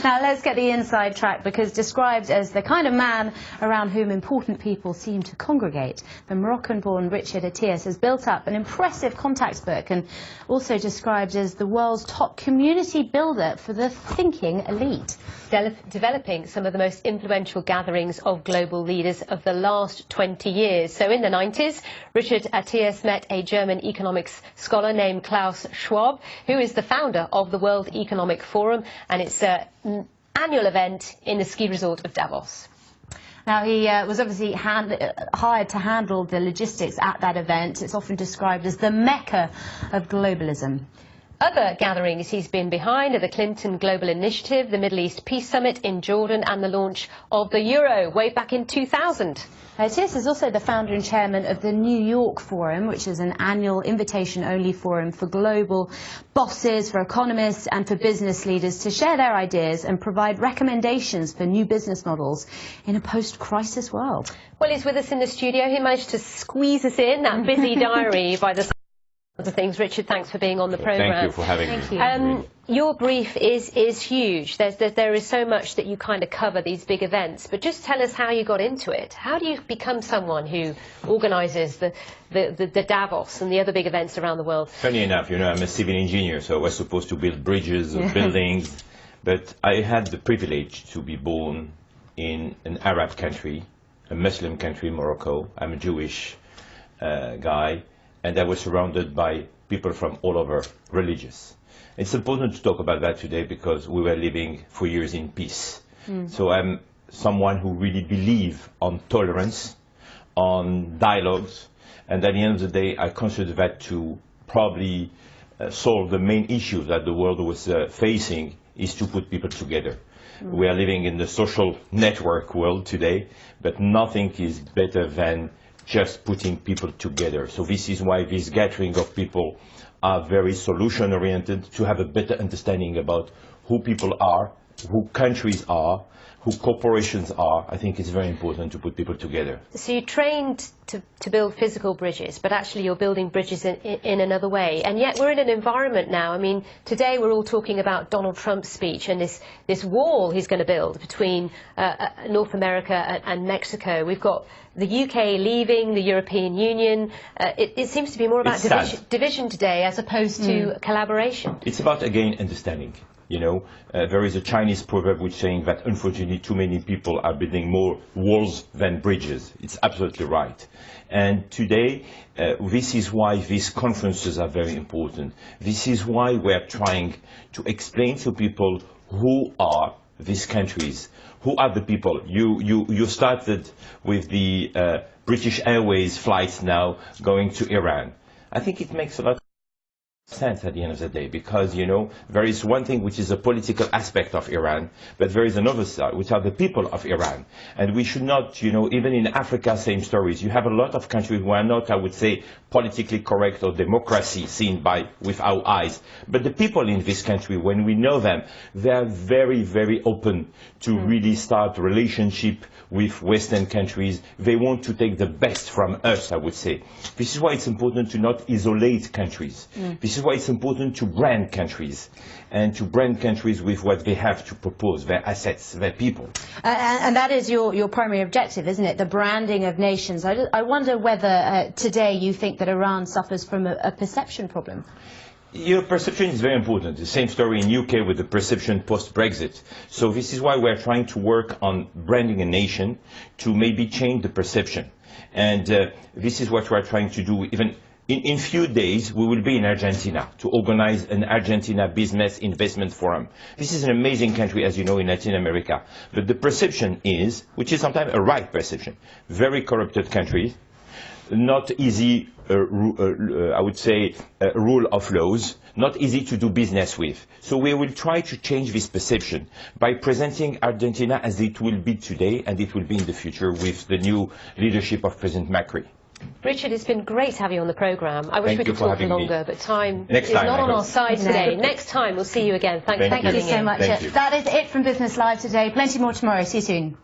Now let's get the inside track, because described as the kind of man around whom important people seem to congregate, the Moroccan-born Richard Attias has built up an impressive contacts book, and also described as the world's top community builder for the thinking elite. Developing some of the most influential gatherings of global leaders of the last 20 years. So in the 90s, Richard Attias met a German economics scholar named Klaus Schwab, who is the founder of the World Economic Forum, and it's an annual event in the ski resort of Davos. Now, he was obviously hired to handle the logistics at that event. It's often described as the Mecca of globalism. Other gatherings he's been behind are the Clinton Global Initiative, the Middle East Peace Summit in Jordan, and the launch of the Euro way back in 2000. Attias is also the founder and chairman of the New York Forum, which is an annual invitation-only forum for global bosses, for economists and for business leaders to share their ideas and provide recommendations for new business models in a post-crisis world. Well, he's with us in the studio. He managed to squeeze us in that busy diary by the of things. Richard, thanks for being on the programme. Thank you for having me. Your brief is huge. There is so much that you kind of cover these big events, but just tell us how you got into it. How do you become someone who organises the Davos and the other big events around the world? Funny enough, you know, I'm a civil engineer, so I was supposed to build bridges or buildings, but I had the privilege to be born in an Arab country, a Muslim country, Morocco. I'm a Jewish guy, and I was surrounded by people from all over religious. It's important to talk about that today because we were living for years in peace. So I'm someone who really believes on tolerance, on dialogues, and at the end of the day I consider that to probably solve the main issues that the world was facing is to put people together. We are living in the social network world today, but nothing is better than just putting people together. So this is why this gathering of people are very solution-oriented, to have a better understanding about who people are, who countries are, who corporations are. I think it's very important to put people together. So you trained to build physical bridges, but actually you're building bridges in another way. And yet we're in an environment now, I mean, today we're all talking about Donald Trump's speech and this wall he's going to build between North America and Mexico. We've got the UK leaving the European Union. It seems to be more about division today as opposed to collaboration. It's about, again, understanding. You know, there is a Chinese proverb which saying that unfortunately too many people are building more walls than bridges. It's absolutely right. And today, this is why these conferences are very important. This is why we're trying to explain to people who are these countries, who are the people. You started with the British Airways flights now going to Iran. I think it makes a lot of sense at the end of the day, because, you know, there is one thing which is a political aspect of Iran, but there is another side, which are the people of Iran. And we should not, you know, even in Africa, same stories. You have a lot of countries who are not, I would say, politically correct or democracy seen with our eyes. But the people in this country, when we know them, they are very, very open to really start a relationship with Western countries. They want to take the best from us, I would say. This is why it's important to not isolate countries. This is why it's important to brand countries, and to brand countries with what they have to propose, their assets, their people. And that is your primary objective, isn't it? The branding of nations. I wonder whether today you think that Iran suffers from a perception problem. Your perception is very important. The same story in UK with the perception post-Brexit. So this is why we're trying to work on branding a nation to maybe change the perception. And this is what we're trying to do. Even in few days, we will be in Argentina to organize an Argentina Business Investment Forum. This is an amazing country, as you know, in Latin America. But the perception is, which is sometimes a right perception, very corrupted country, not easy, I would say, rule of laws, not easy to do business with. So we will try to change this perception by presenting Argentina as it will be today and it will be in the future with the new leadership of President Macri. Richard, it's been great to have you on the programme. I wish we could talk for longer, but time is not on our side today. Next time, we'll see you again. Thank you so much. That is it from Business Live today. Plenty more tomorrow. See you soon.